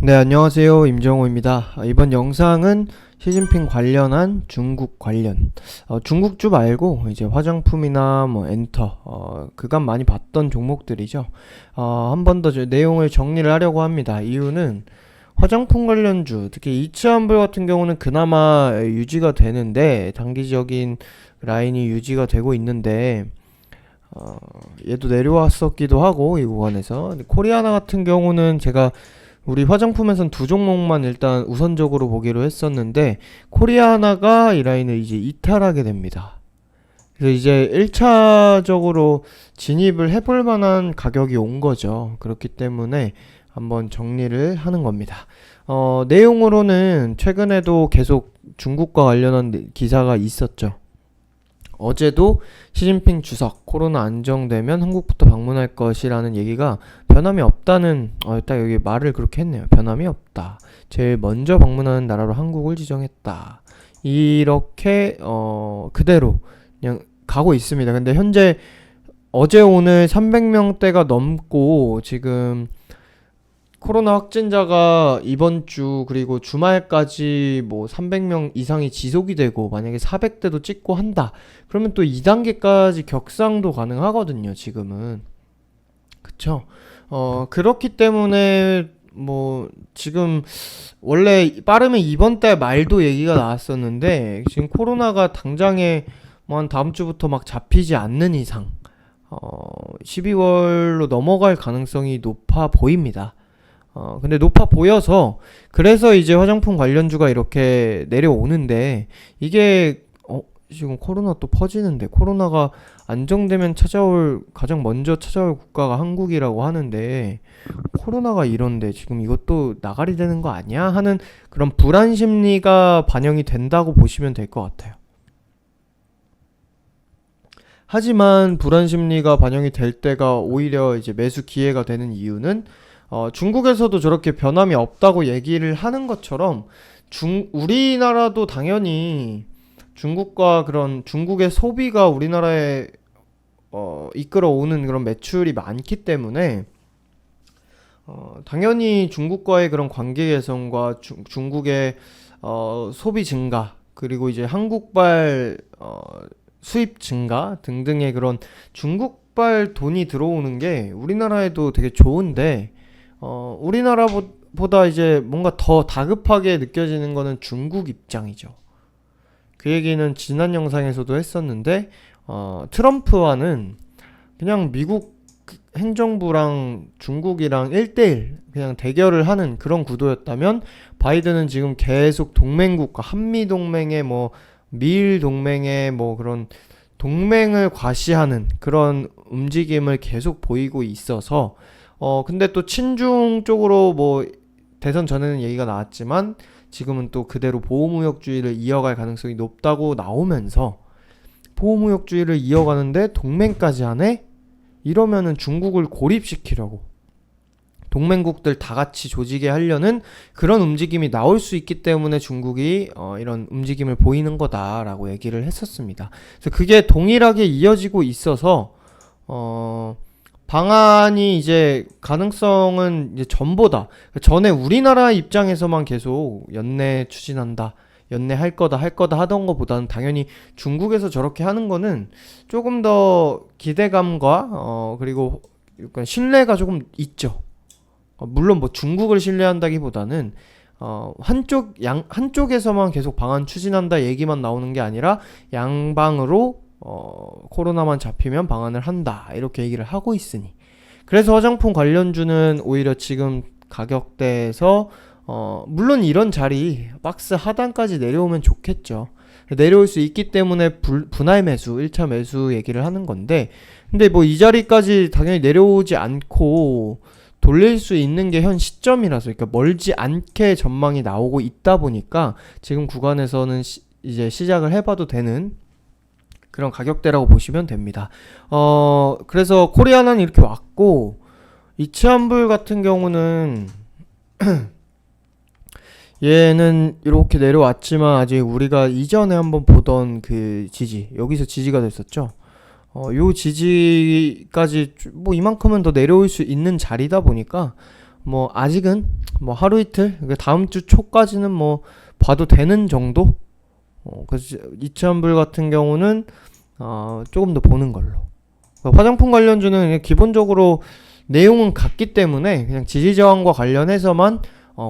네, 안녕하세요. 임정호입니다. 이번 영상은 시진핑 관련한 중국 관련, 중국주 말고 이제 화장품이나 뭐 엔터, 그간 많이 봤던 종목들이죠. 한 번 더 내용을 정리를 하려고 합니다. 이유는 화장품 관련주, 특히 이츠한불 같은 경우는 그나마 유지가 되는데, 단기적인 라인이 유지가 되고 있는데, 얘도 내려왔었기도 하고, 이 구간에서. 근데 코리아나 같은 경우는 제가 우리 화장품에선 두 종목만 일단 우선적으로 보기로 했었는데, 코리아나가 이 라인을 이제 이탈하게 됩니다. 그래서 이제 1차적으로 진입을 해볼 만한 가격이 온 거죠. 그렇기 때문에 한번 정리를 하는 겁니다. 내용으로는 최근에도 계속 중국과 관련한 기사가 있었죠. 어제도 시진핑 주석 코로나 안정되면 한국부터 방문할 것이라는 얘기가 변함이 없다는, 딱 여기 말을 그렇게 했네요. 변함이 없다. 제일 먼저 방문하는 나라로 한국을 지정했다. 이렇게 그대로 그냥 가고 있습니다. 근데 현재 어제 오늘 300명대가 넘고, 지금 코로나 확진자가 이번 주 그리고 주말까지 뭐 300명 이상이 지속이 되고, 만약에 400대도 찍고 한다 그러면 또 2단계까지 격상도 가능하거든요, 지금은. 그쵸? 그렇기 때문에 뭐 지금 원래 빠르면 이번 달 말도 얘기가 나왔었는데, 지금 코로나가 당장에 뭐 한 다음 주부터 막 잡히지 않는 이상 12월로 넘어갈 가능성이 높아 보입니다. 근데 높아 보여서, 그래서 이제 화장품 관련주가 이렇게 내려오는데, 이게 지금 코로나 또 퍼지는데, 코로나가 안정되면 가장 먼저 찾아올 국가가 한국이라고 하는데, 코로나가 이런데 지금 이것도 나가리 되는 거 아니야? 하는 그런 불안 심리가 반영이 된다고 보시면 될 것 같아요. 하지만 불안 심리가 반영이 될 때가 오히려 이제 매수 기회가 되는 이유는, 중국에서도 저렇게 변함이 없다고 얘기를 하는 것처럼, 우리나라도 당연히 중국과 그런 중국의 소비가 우리나라에 이끌어오는 그런 매출이 많기 때문에, 당연히 중국과의 그런 관계 개선과 중국의 소비 증가, 그리고 이제 한국발 수입 증가 등등의 그런 중국발 돈이 들어오는 게 우리나라에도 되게 좋은데, 우리나라보다 이제 뭔가 더 다급하게 느껴지는 거는 중국 입장이죠. 그 얘기는 지난 영상에서도 했었는데, 트럼프와는 그냥 미국 행정부랑 중국이랑 1대1 그냥 대결을 하는 그런 구도였다면, 바이든은 지금 계속 동맹국가, 한미동맹의 뭐 미일 동맹의 뭐 그런 동맹을 과시하는 그런 움직임을 계속 보이고 있어서, 근데 또 친중 쪽으로 뭐 대선 전에는 얘기가 나왔지만, 지금은 또 그대로 보호무역주의를 이어갈 가능성이 높다고 나오면서, 보호무역주의를 이어가는데 동맹까지 하네? 이러면은 중국을 고립시키려고 동맹국들 다 같이 조직에 하려는 그런 움직임이 나올 수 있기 때문에 중국이 이런 움직임을 보이는 거다라고 얘기를 했었습니다. 그래서 그게 동일하게 이어지고 있어서 방안이 이제 가능성은 이제 전보다, 전에 우리나라 입장에서만 계속 연내 추진한다, 연내 할 거다 하던 것보다는, 당연히 중국에서 저렇게 하는 거는 조금 더 기대감과 그리고 약간 신뢰가 조금 있죠. 물론 뭐 중국을 신뢰한다기보다는 한쪽에서만 계속 방안 추진한다 얘기만 나오는 게 아니라, 양방으로 코로나만 잡히면 방안을 한다 이렇게 얘기를 하고 있으니, 그래서 화장품 관련주는 오히려 지금 가격대에서 물론 이런 자리 박스 하단까지 내려오면 좋겠죠. 내려올 수 있기 때문에 분할 매수, 1차 매수 얘기를 하는 건데, 근데 뭐 이 자리까지 당연히 내려오지 않고 돌릴 수 있는 게 현 시점이라서, 그러니까 멀지 않게 전망이 나오고 있다 보니까 지금 구간에서는 이제 시작을 해봐도 되는 그런 가격대라고 보시면 됩니다. 그래서 코리아나는 이렇게 왔고, 이츠한불 같은 경우는 얘는 이렇게 내려왔지만, 아직 우리가 이전에 한번 보던 그 지지, 여기서 지지가 됐었죠. 요 지지까지 뭐 이만큼은 더 내려올 수 있는 자리다 보니까 뭐 아직은 뭐 하루 이틀 다음 주 초까지는 뭐 봐도 되는 정도. 그래서 이치환불 같은 경우는 조금 더 보는 걸로. 그러니까 화장품 관련주는 그냥 기본적으로 내용은 같기 때문에 그냥 지지저항과 관련해서만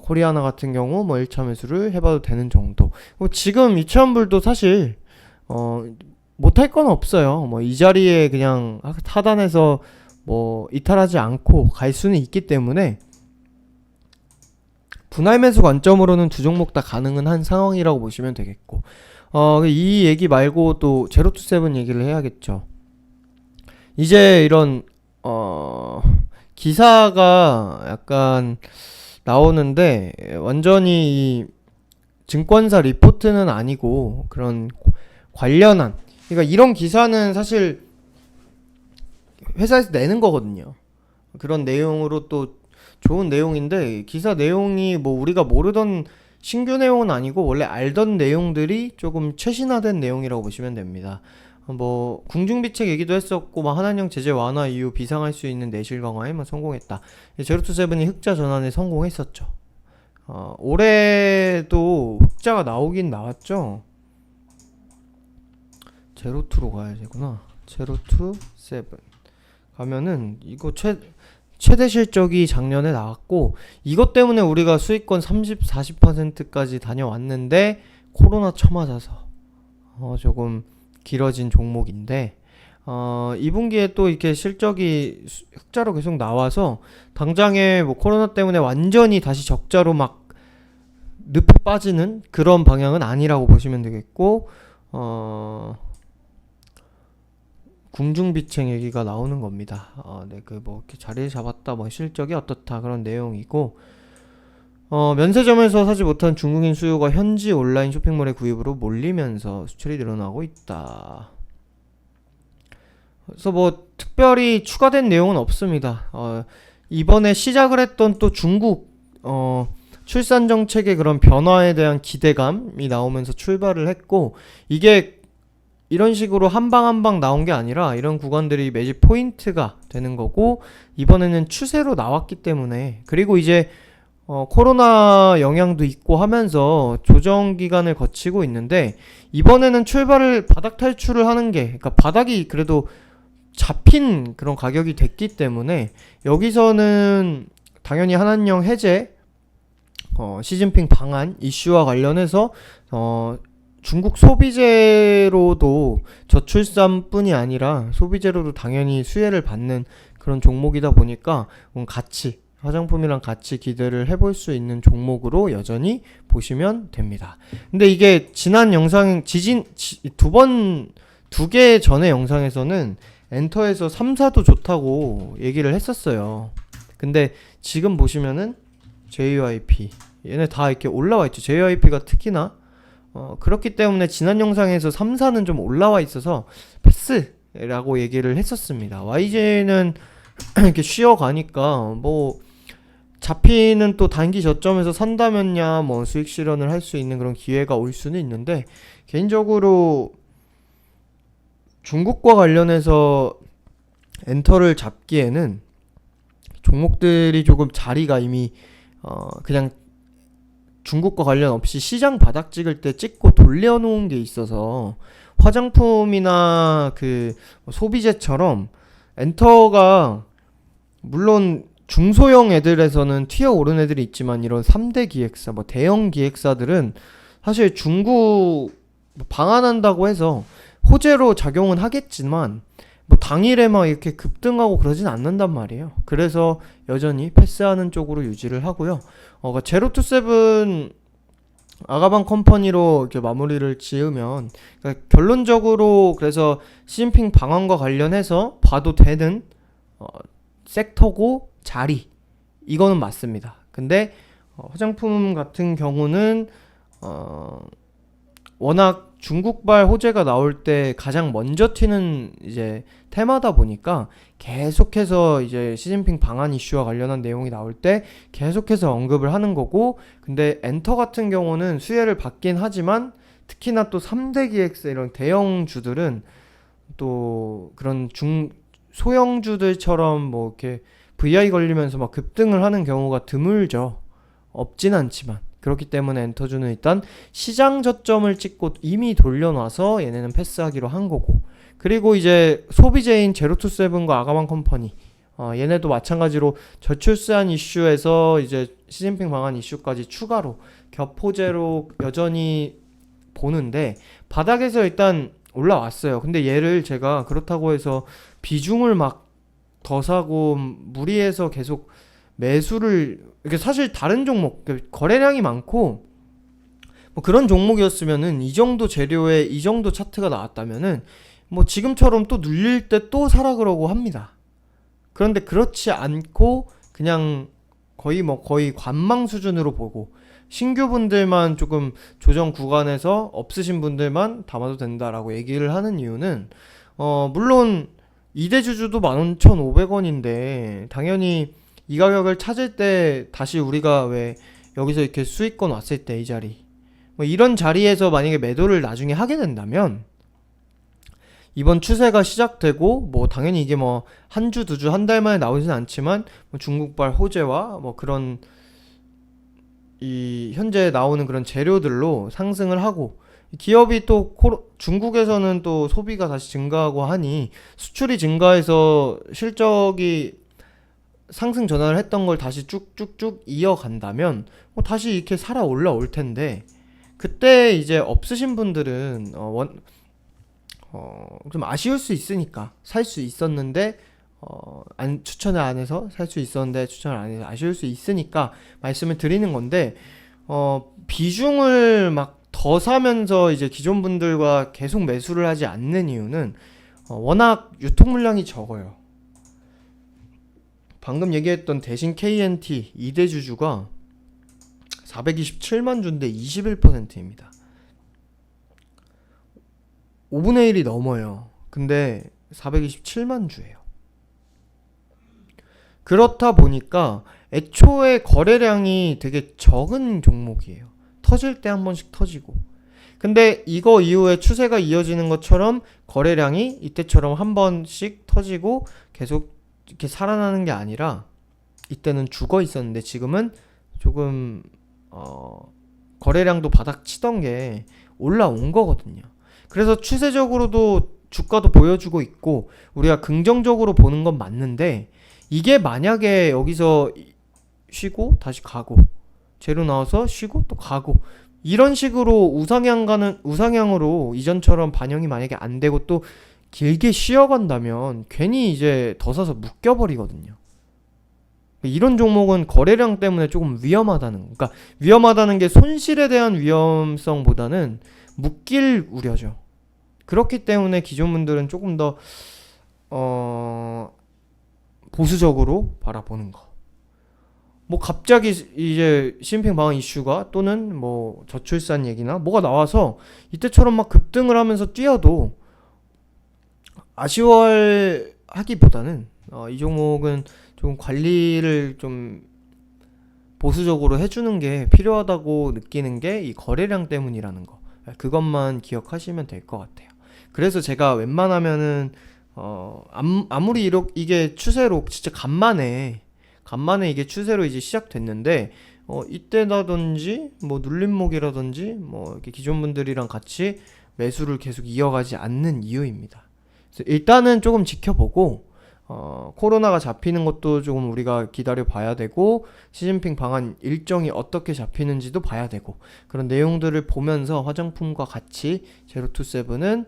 코리아나 같은 경우 뭐 1차 매수를 해봐도 되는 정도. 지금 이치환불도 사실 못할 건 없어요. 뭐 이 자리에 그냥 하단에서 뭐 이탈하지 않고 갈 수는 있기 때문에 분할 매수 관점으로는 두 종목 다 가능은 한 상황이라고 보시면 되겠고, 이 얘기 말고 또 제로투세븐 얘기를 해야겠죠. 이제 이런 기사가 약간 나오는데 완전히 이 증권사 리포트는 아니고 그런 관련한, 그러니까 이런 기사는 사실 회사에서 내는 거거든요. 그런 내용으로 또 좋은 내용인데, 기사 내용이 뭐 우리가 모르던 신규 내용은 아니고 원래 알던 내용들이 조금 최신화된 내용이라고 보시면 됩니다. 뭐 궁중비책 얘기도 했었고, 막 한한령 제재 완화 이후 비상할 수 있는 내실 강화에 성공했다. 제로투세븐이 흑자 전환에 성공했었죠. 올해도 흑자가 나오긴 나왔죠. 제로투로 가야 되구나. 제로투세븐 가면은 이거 최대 실적이 작년에 나왔고, 이것 때문에 우리가 수익권 30, 40%까지 다녀왔는데 코로나 쳐맞아서 조금 길어진 종목인데, 2분기에 또 이렇게 실적이 흑자로 계속 나와서 당장에 뭐 코로나 때문에 완전히 다시 적자로 막 늪에 빠지는 그런 방향은 아니라고 보시면 되겠고, 궁중비책 얘기가 나오는 겁니다. 네, 뭐 이렇게 자리를 잡았다, 뭐 실적이 어떻다 그런 내용이고, 면세점에서 사지 못한 중국인 수요가 현지 온라인 쇼핑몰의 구입으로 몰리면서 수출이 늘어나고 있다. 그래서 뭐 특별히 추가된 내용은 없습니다. 이번에 시작을 했던 또 중국 출산 정책의 그런 변화에 대한 기대감이 나오면서 출발을 했고, 이게 이런 식으로 한 방 한 방 나온 게 아니라 이런 구간들이 매집 포인트가 되는 거고, 이번에는 추세로 나왔기 때문에, 그리고 이제 코로나 영향도 있고 하면서 조정 기간을 거치고 있는데, 이번에는 바닥 탈출을 하는 게, 그러니까 바닥이 그래도 잡힌 그런 가격이 됐기 때문에, 여기서는 당연히 한한령 해제, 시진핑 방한 이슈와 관련해서 중국 소비재로도 저출산뿐이 아니라 소비재로도 당연히 수혜를 받는 그런 종목이다 보니까 같이 화장품이랑 같이 기대를 해볼 수 있는 종목으로 여전히 보시면 됩니다. 근데 이게 지난 영상 두 개 전의 영상에서는 엔터에서 3사도 좋다고 얘기를 했었어요. 근데 지금 보시면은 JYP 얘네 다 이렇게 올라와 있죠. JYP가 특히나 그렇기 때문에 지난 영상에서 3사는 좀 올라와 있어서 패스라고 얘기를 했었습니다. YG는 이렇게 쉬어가니까 뭐 잡히는 또 단기 저점에서 산다면야 뭐 수익 실현을 할 수 있는 그런 기회가 올 수는 있는데, 개인적으로 중국과 관련해서 엔터를 잡기에는 종목들이 조금 자리가 이미 그냥 중국과 관련 없이 시장 바닥 찍을 때 찍고 돌려놓은 게 있어서, 화장품이나 그 소비재처럼 엔터가 물론 중소형 애들에서는 튀어 오른 애들이 있지만, 이런 3대 기획사, 뭐 대형 기획사들은 사실 중국 방한한다고 해서 호재로 작용은 하겠지만 뭐 당일에 막 이렇게 급등하고 그러진 않는단 말이에요. 그래서 여전히 패스하는 쪽으로 유지를 하고요. 제로투세븐 아가방 컴퍼니로 이렇게 마무리를 지으면, 그러니까 결론적으로 그래서 시진핑 방한과 관련해서 봐도 되는 섹터고 자리, 이거는 맞습니다. 근데 화장품 같은 경우는 워낙 중국발 호재가 나올 때 가장 먼저 튀는 이제 테마다 보니까 계속해서 이제 시진핑 방한 이슈와 관련한 내용이 나올 때 계속해서 언급을 하는 거고, 근데 엔터 같은 경우는 수혜를 받긴 하지만 특히나 또 3대 기획사 이런 대형주들은 또 그런 소형주들처럼 뭐 이렇게 VI 걸리면서 막 급등을 하는 경우가 드물죠. 없진 않지만. 그렇기 때문에 엔터주는 일단 시장 저점을 찍고 이미 돌려놔서 얘네는 패스하기로 한 거고, 그리고 이제 소비재인 제로투세븐과 아가만 컴퍼니, 얘네도 마찬가지로 저출산 이슈에서 이제 시진핑 방한 이슈까지 추가로 격포제로 여전히 보는데 바닥에서 일단 올라왔어요. 근데 얘를 제가 그렇다고 해서 비중을 막 더 사고 무리해서 계속 매수를, 이게 사실 다른 종목 거래량이 많고 뭐 그런 종목이었으면은 이 정도 재료에 이 정도 차트가 나왔다면은 뭐 지금처럼 또 눌릴 때 또 사라 그러고 합니다. 그런데 그렇지 않고 그냥 거의 관망 수준으로 보고 신규분들만 조금 조정 구간에서 없으신 분들만 담아도 된다라고 얘기를 하는 이유는, 물론 이대주주도 11,500원인데 당연히 이 가격을 찾을 때 다시 우리가 왜 여기서 이렇게 수익권 왔을 때 이 자리, 뭐 이런 자리에서 만약에 매도를 나중에 하게 된다면 이번 추세가 시작되고 뭐 당연히 이게 뭐 한 주, 두 주, 한 달 만에 나오진 않지만 뭐 중국발 호재와 뭐 그런 이 현재 나오는 그런 재료들로 상승을 하고, 기업이 또 중국에서는 또 소비가 다시 증가하고 하니 수출이 증가해서 실적이 상승 전환을 했던 걸 다시 쭉쭉쭉 이어간다면 뭐 다시 이렇게 살아 올라올 텐데, 그때 이제 없으신 분들은 좀 아쉬울 수 있으니까 살 수 있었는데 추천을 안 해서 살 수 있었는데 추천을 안 해서 아쉬울 수 있으니까 말씀을 드리는 건데, 비중을 막 더 사면서 이제 기존 분들과 계속 매수를 하지 않는 이유는 워낙 유통 물량이 적어요. 방금 얘기했던 대신 KNT 2대 주주가 427만 주인데 21%입니다. 5분의 1이 넘어요. 근데 427만 주예요. 그렇다 보니까 애초에 거래량이 되게 적은 종목이에요. 터질 때 한 번씩 터지고. 근데 이거 이후에 추세가 이어지는 것처럼 거래량이 이때처럼 한 번씩 터지고 계속 이렇게 살아나는 게 아니라 이때는 죽어 있었는데 지금은 조금 거래량도 바닥 치던 게 올라온 거거든요. 그래서 추세적으로도 주가도 보여주고 있고 우리가 긍정적으로 보는 건 맞는데, 이게 만약에 여기서 쉬고 다시 가고 재료 나와서 쉬고 또 가고 이런 식으로 우상향으로 이전처럼 반영이 만약에 안 되고 또 길게 쉬어간다면 괜히 이제 더 사서 묶여버리거든요. 이런 종목은 거래량 때문에 조금 위험하다는, 그러니까 위험하다는 게 손실에 대한 위험성보다는 묶일 우려죠. 그렇기 때문에 기존 분들은 조금 더 보수적으로 바라보는 거. 뭐 갑자기 이제 시진핑 방한 이슈가 또는 뭐 저출산 얘기나 뭐가 나와서 이때처럼 막 급등을 하면서 뛰어도 아쉬워할 하기보다는 이 종목은 좀 관리를 좀 보수적으로 해주는 게 필요하다고 느끼는 게 이 거래량 때문이라는 거, 그것만 기억하시면 될 것 같아요. 그래서 제가 웬만하면은 아무리 이게 추세로 진짜 간만에 이게 추세로 이제 시작됐는데 이때라든지 뭐 눌림목이라든지 뭐 이렇게 기존 분들이랑 같이 매수를 계속 이어가지 않는 이유입니다. 그래서 일단은 조금 지켜보고 코로나가 잡히는 것도 조금 우리가 기다려 봐야 되고, 시진핑 방한 일정이 어떻게 잡히는지도 봐야 되고, 그런 내용들을 보면서 화장품과 같이 제로투세븐은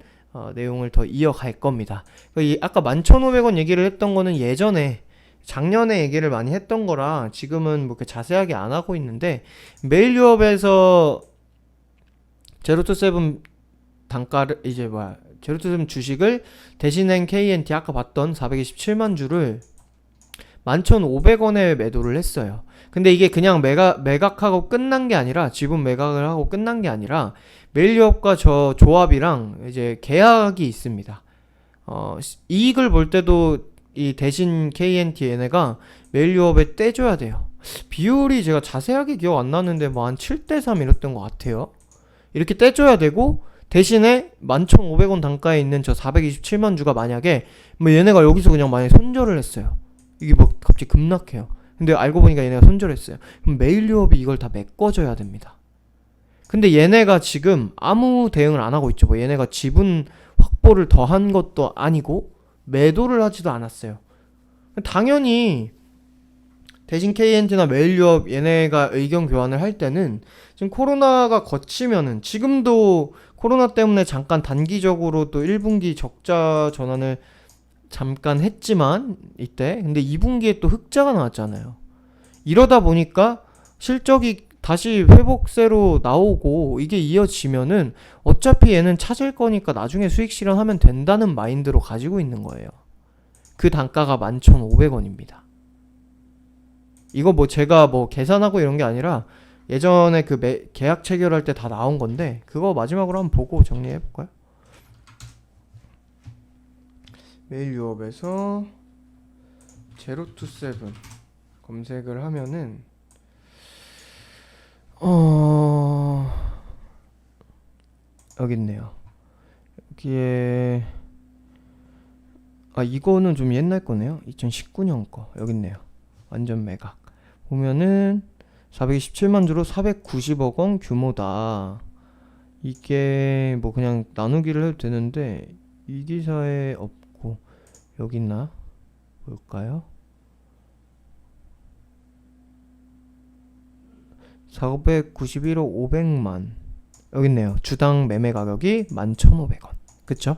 내용을 더 이어갈 겁니다. 아까 11,500원 얘기를 했던 거는 예전에 작년에 얘기를 많이 했던 거라 지금은 뭐 이렇게 자세하게 안 하고 있는데, 메일 유업에서 제로투세븐 단가를 제로투세븐 주식을 대신한 KNT 아까 봤던 427만 주를 11,500원에 매도를 했어요. 근데 이게 그냥 매각하고 끝난 게 아니라, 지분 매각을 하고 끝난 게 아니라 메일 유업과 저 조합이랑 이제 계약이 있습니다. 이익을 볼 때도 이 대신 KNT 얘네가 메일 유업에 떼줘야 돼요. 비율이 제가 자세하게 기억 안 나는데 뭐 한 7대3 이랬던 것 같아요. 이렇게 떼줘야 되고, 대신에 11,500원 단가에 있는 저 427만 주가 만약에 뭐 얘네가 여기서 그냥 만약에 손절을 했어요. 이게 막 갑자기 급락해요. 근데 알고 보니까 얘네가 손절했어요. 그럼 메일 유업이 이걸 다 메꿔줘야 됩니다. 근데 얘네가 지금 아무 대응을 안 하고 있죠. 뭐 얘네가 지분 확보를 더 한 것도 아니고 매도를 하지도 않았어요. 당연히 대신 KNT나 메일 유업 얘네가 의견 교환을 할 때는 지금 코로나가 거치면은 지금도 코로나 때문에 잠깐 단기적으로 또 1분기 적자 전환을 잠깐 했지만 이때 근데 2분기에 또 흑자가 나왔잖아요. 이러다 보니까 실적이 다시 회복세로 나오고 이게 이어지면은 어차피 얘는 찾을 거니까 나중에 수익 실현하면 된다는 마인드로 가지고 있는 거예요. 그 단가가 11,500원입니다. 이거 뭐 제가 뭐 계산하고 이런 게 아니라 예전에 그 계약 체결할 때 다 나온 건데 그거 마지막으로 한번 보고 정리해 볼까요? 메일 유업에서 027 검색을 하면은 여기 있네요. 여기에 이거는 좀 옛날 거네요. 2019년 거 여기 있네요. 완전 매각 보면은 427만 주로 490억 원 규모다. 이게 뭐 그냥 나누기를 해도 되는데 이 기사에 없고 여기 있나? 볼까요? 491억 500만 여기 있네요. 주당 매매 가격이 11,500원. 그쵸?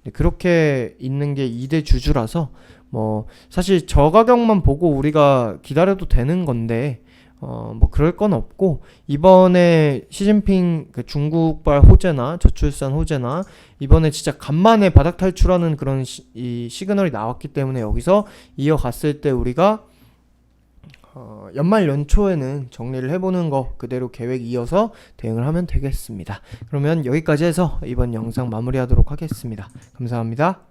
네, 그렇게 있는 게 2대 주주라서 뭐 사실 저 가격만 보고 우리가 기다려도 되는 건데 뭐 그럴 건 없고 이번에 시진핑 그 중국발 호재나 저출산 호재나 이번에 진짜 간만에 바닥 탈출하는 그런 이 시그널이 나왔기 때문에 여기서 이어갔을 때 우리가 연말 연초에는 정리를 해보는 거 그대로 계획 이어서 대응을 하면 되겠습니다. 그러면 여기까지 해서 이번 영상 마무리하도록 하겠습니다. 감사합니다.